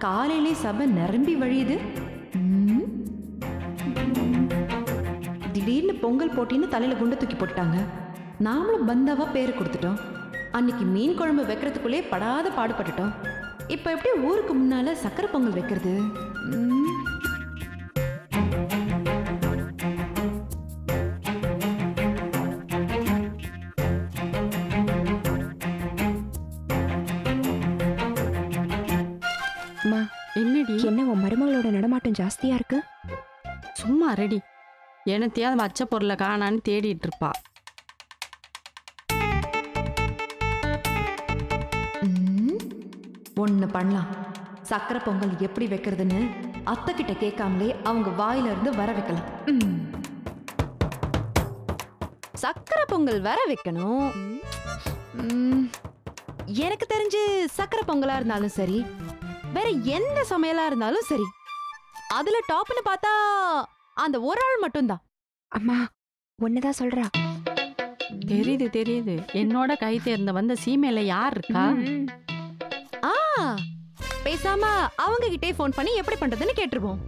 காலையிலே சபை நிரம்பி வழியுது. திடீர்னு பொங்கல் போட்டின்னு தலையில குண்டை தூக்கி போட்டாங்க. நாமளும் பந்தாவா பேரு கொடுத்துட்டோம். அன்னைக்கு மீன் குழம்பு வைக்கிறதுக்குள்ளே படாத பாடுபட்டுட்டோம். இப்ப எப்படி ஊருக்கு முன்னால சக்கரை பொங்கல் வைக்கிறது? என்னடி என்ன உன் மருமகளோட நடமாட்டம் ஜாஸ்தியா இருக்கு? சும்மா ரெடி. என்னத்தையாவது வச்ச பொருளை காணான்னு தேடிட்டு இருப்பா. ஒண்ணு பண்ணலாம். சக்கரை பொங்கல் எப்படி வைக்கிறதுன்னு அத்தை கிட்ட கேட்காமலே அவங்க வாயில இருந்து வர வைக்கலாம். சக்கரை பொங்கல் வர வைக்கணும். எனக்கு தெரிஞ்சு சக்கரை பொங்கலா இருந்தாலும் சரி, வேற எந்த சமையலா இருந்தாலும் சரி, அதுல டாப்னு பார்த்தா அந்த ஒரு ஆள் மட்டும்தான். அம்மா ஒன்னதான் சொல்றா. தெரியுது தெரியுது. என்னோட கை தேர்ந்த வந்த சீமையில யார் இருக்கா? பேசாம அவங்க கிட்டே போன் பண்ணி எப்படி பண்றதுன்னு கேட்டுருவோம்.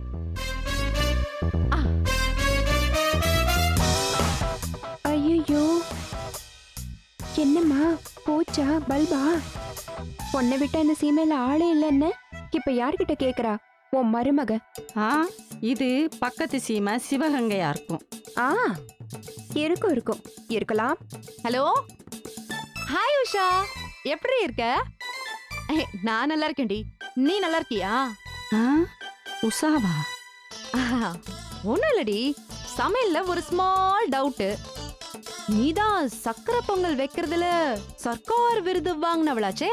ஐயோ என்னம்மா போச்சா பல்பா? பொண்ணை விட்ட இந்த சீமையில ஆளே இல்லைன்னு இப்ப யார்கிட்ட கேக்குறா? உன் மருமக. இது பக்கத்து சீமை சிவகங்கையா இருக்கும். இருக்கும் இருக்கும் இருக்கலாம். ஹலோ, ஹாய் உஷா, எப்படி இருக்க? நான் நல்லா இருக்கேன்டி. நீ நல்லா இருக்கியா? உஷாவா? ஒண்ணும் இல்லடி, சமையல்ல ஒரு ஸ்மால் டவுட். நீதான் சக்கரை பொங்கல் வைக்கிறதுல சர்க்கார் விருது வாங்கினவளாச்சே,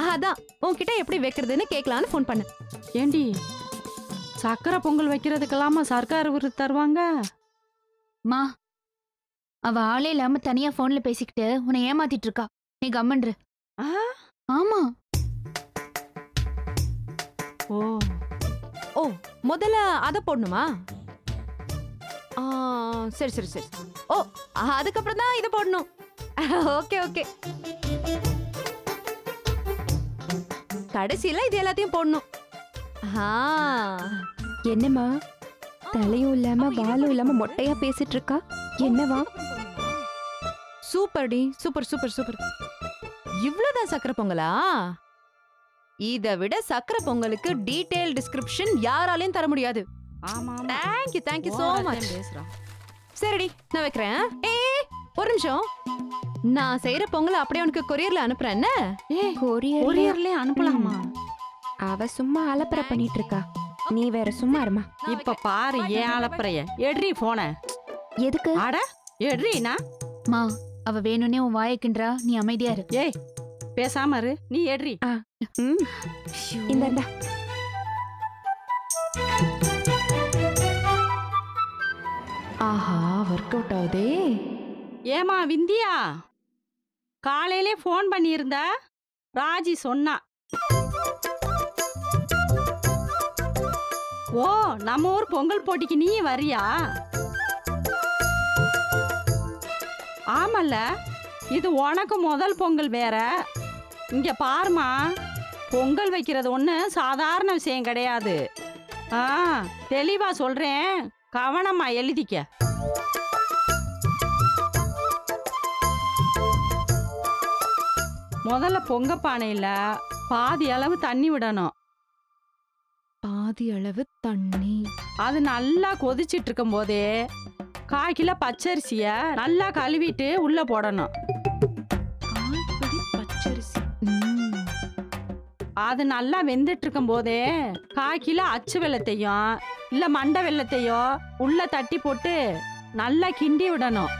அதான் உன்கிட்ட எப்படி வைக்கிறதுன்னு கேட்கலான்னு போன் பண்ண. ஏண்டி சக்கரை பொங்கல் வைக்கிறதுக்கெல்லாமா சர்க்கார் விருது தருவாங்க? மா, அவ ஆளே இல்லாம தனியா போன்ல பேசிக்கிட்டு உன்னை ஏமாத்திட்டு இருக்கா. நீ கம்மன்று. ஆமா. ஓ, முதல்ல அத போடணுமா? சரி சரி சரி. ஓ, அதுக்கப்புறம் தான் இத போடணும். Okay okay. கடைசியில இது எல்லாத்தையும் போடணும். என்னம்மா தலையும் இல்லாம வாலும் இல்லாம மொட்டையா பேசிட்டு இருக்கா? என்னவா? சூப்பர் டி, சூப்பர் சூப்பர் சூப்பர். இவ்வளவுதான் சக்கரை பொங்கலா? இதை விட சக்கரை பொங்கலுக்கு டீடைல் டிஸ்கிரிப்ஷன் யாராலையும் தர முடியாது. Thank you thank you so much. சரிடி, நான் வைக்கிறேன். ஒரு நிமிஷம், நான் செய்யற பொங்கல் அப்படியே உனக்கு கொரியர்ல அனுப்புறேன். கொரியர்ல அனுப்பலாமா? அவ சும்மா அலப்பற பண்ணிட்டு இருக்கா, நீ வேற சும்மா இருமா. இப்ப பாரு ஏன் அலப்பறைய. எட்ரி போன. எதுக்கு? அட எட்ரினா மா, அவ வேணும்னே உன் வாயக்கின்றா, நீ அமைதியா இரு. ஏய் பேசாம இரு, நீ எட்ரி. இந்தா. ஆஹா, ஒர்க் அவுட் ஆகுதே. ஏமா விந்தியா, காலையிலே போன் பண்ணியிருந்த? ராஜி சொன்னா. ஓ, நம்ம ஊர் பொங்கல் போட்டிக்கு நீ வரியா? ஆமல்ல, இது உனக்கு முதல் பொங்கல் வேற. இங்க பாருமா, பொங்கல் வைக்கிறது ஒண்ணு சாதாரண விஷயம் கிடையாது. தெளிவா சொல்றேன், கவனமா எழுதிக்க. முதல்ல பொங்க பானையில பாதி அளவு தண்ணி விடணும். பாதி அளவு தண்ணி? அது நல்லா கொதிச்சிட்டு இருக்கும் போதே 1/4 கிலோ பச்சரிசிய நல்லா கழுவிட்டு உள்ள போடணும். பச்சரிசி? அது நல்லா வெந்துட்டு இருக்கும் போதே 1/4 கிலோ அச்சு வெல்லத்தையும் இல்ல மண்டை வெல்லத்தையோ உள்ள தட்டி போட்டு நல்லா கிண்டி விடணும்.